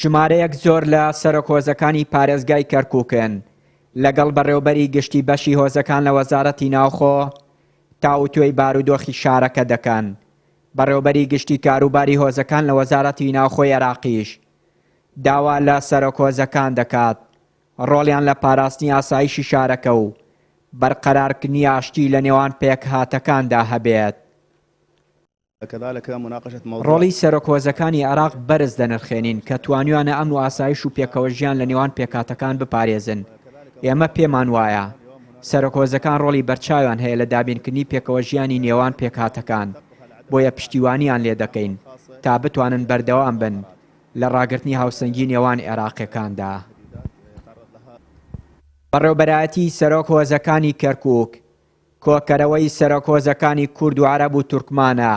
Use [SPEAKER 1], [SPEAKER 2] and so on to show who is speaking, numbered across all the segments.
[SPEAKER 1] ژمارەیەک زۆر لە سەرۆکهۆزەکانی پارێزگای کەرکووکن لەگەڵ بەڕێوەبەری گشتی بەشی هۆزەکان لە وەزارەتی ناوخۆ تاوتوێی بارودۆخی شارەکە دەکەن. بەڕێوەبەری گشتی کاروباری هۆزەکان لە وەزارەتی ناوخۆی عێراقیش داوا لە سەرۆکهۆزەکان دەکات ڕۆڵیان لە پاراستنی ئاسایشی شارەکە و بەرقەرارکردنی ئاشتی لە نێوان پێکهاتەکاندا هەبێت. ڕۆڵی سەرۆکهۆزەکانی عێراق بەرز دەنرخێنین کە توانیوانە ئەمن و ئاسایش و پێکەوە ژیان لە نێوان پێکهاتەکان بپارێزن. ئێمە پێمان وایە سەرۆکهۆزەکان ڕۆڵی بەرچاویان هەیە لە دابینکردنی پێکەوە ژیانی نێوان پێکهاتەکان، بۆیە پشتیوانیان لێ دەکەین تا بتوانن بەردەوام بن لە ڕاگررتنی هاوسەنگی نێوان عێراقیەکاندا. بەڕێوەبەرایەتی سەرۆکهۆزەکانی کەرکووک کۆکەرەوەی سەرۆکهۆزەکانی کورد و عەرەب و تورکمانە.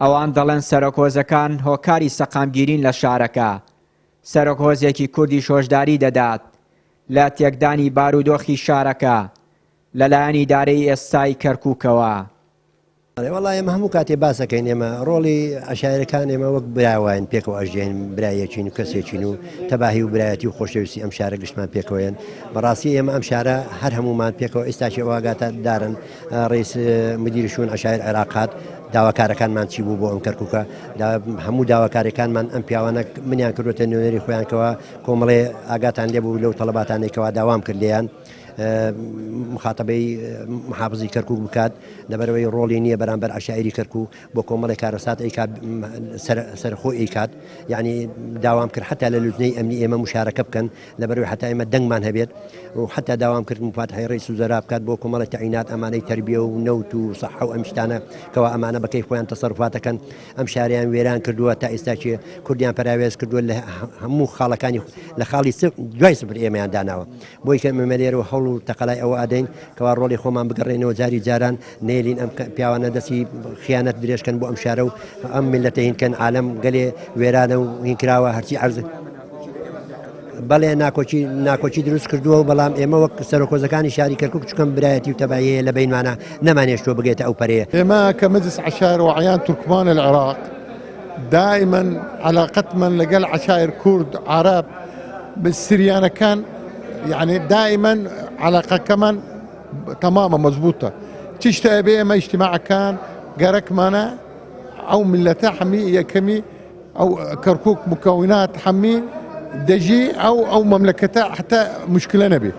[SPEAKER 1] ئەوان دەڵێن سەرۆکهۆزەکان هۆکاری سەقامگیرین لە شارەکە. سەرۆکهۆزێکی کوردی شۆژداری دەدات لە تێکدانی بارودۆخی شارەکە لەلایەن ئیدارەی ئێستای کەرکووکەوە.
[SPEAKER 2] وەڵای ئێمە هەموو کاتێ باسەکەین ئێمە ڕۆڵی عەشایرەکان ئێمە وەک براوین پێکەوە ئەژێن برایەکین و کەسێکین و تەباهی و برایەتی و خۆشەویستی ئەم شارە گشتمان پێکەوەیەن. بەڕاستی ئێمە ئەم شارە هەر هەمومان پێکەوە ئێستاکی واگاتە دارن ڕئیس مدیری شوون عەشایر عێراقات داواکارەکانمان چی بوو بۆ ئەم کەرکووکە هەموو داواکارەکانمان ئەم پیاوانە منیان کردوتە نوێنەری خۆیانکەوە کۆمەڵێ ئاگاتان لێبوو لەو تەڵەباتانێکەوە داوام کرد لێیان مخاتبەی محافزی کەرکووک بکات لەبەرەوەی ڕۆڵی نییە بەرامبەر عەشایری کەرکووک بۆ کۆمەڵی کارەسات ئەیکات سەرخۆ ئەیکات یعنی داوام کرد حتا لە لوژنەی ئەمنی ئێمە مشارەکە بکەن لەبەرەوەی حتا ئێمە دەنگمان هەبێت و حتا داوام کرد مفاتحەی ڕئیس وزەرا بکات بۆ کۆمەڵی تەعینات ئەمانەی تەربیە و نەوت و سەحە و ئەم شتانە کەوا ئەمانە بەکەی خۆیان تەسەڕوفاتەکەن ئەم شاریان وێران کردووە تا ئێستاچێ کوردیان پەراوێز کردووە لە هەموو خاڵەکانی لە خاڵی دوای سفر ئێمەیان داناوە بۆی کە مەمەلێرەوە هەوڵ و تەقەلای ئەوە ئادەین کەوا ڕۆڵی خۆمان بگەڕێنەوە جاری جاران نێلین ئەم پیاوانە دەستی خیانەت درێژکەن بۆ ئەم شارە و ئەم میلەتە هینکەن عالەم گەلێ وێرانە و هینکراوە هەرچی عەرز بەڵێ ناکۆچی دروست کردووە و بەڵام ئێمە وەک سەرۆکۆزەکانی شاری کەرکووک چکەم برایەتی و تەباییە لە بینمانە نەمانێشتۆ بگێتە ئەو پەرەیە.
[SPEAKER 3] ئێمە کە مجلس عەشایر وعیان تورکمان العراق دائما علاقتمان لەگەڵ عەشایر کورد عەرەب بالسریانەکان يعني دائما علاقة كمان تماما مضبوطة تشتاق بيه اجتماع كان قارك مانا او ملتا حمي كمي او كركوك مكونات حمي دجي او مملكتا حتى مشكلة نبي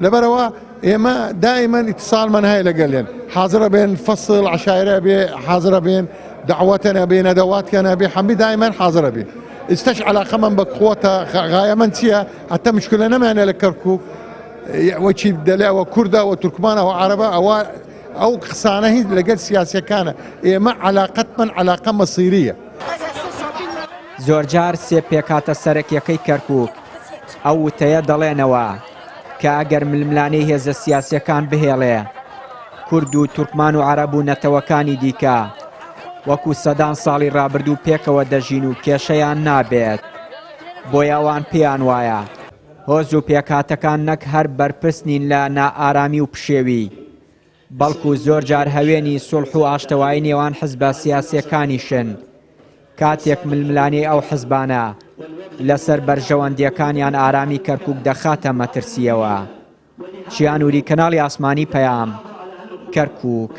[SPEAKER 3] لبروا اما دائما اتصال من هاي لقالين حاضرة بين فصل عشائرة بي حاضرة بين دعوتنا بين ادواتنا بي حمي دائما حاضرة بي استشعل خمن بقوتها غاية منسية حتى مشكلة نما لكركوك وشي دلاء وكردة وتركمانة وعربة أو قصانه لقد سياسية كان مع علاقة من علاقة مصيرية.
[SPEAKER 1] زۆرجار سێ پێکاتە سەرەکیەکەی کەرکووک ئەو وتەیە دەڵێنەوە کە ئەگەر ململانەی هێزە سیاسیەکان بهێڵێ کورد و تورکمان و عەرەب و نەتەوەکانی دیکە وەکو سەدان ساڵی ڕابردوو پێکەوە دەژین و کێشەیان نابێت بۆیە ئەوان پێیان وایە هۆز و پێکهاتەکان نەک هەر بەرپرس نین لە نائارامی و پشێوی بەڵکو زۆر جار هەوێنی سوڵح و ئاشتەوایی نێوان حزبە سیاسیەکانیشن کاتێک ململانی ئەو حزبانە لەسەر بەرژەوەندیەکانیان ئارامی کەرکووک دەخاتە مەترسیەوە. چیانووری کەناڵی ئاسمانی پەیام کەرکووک.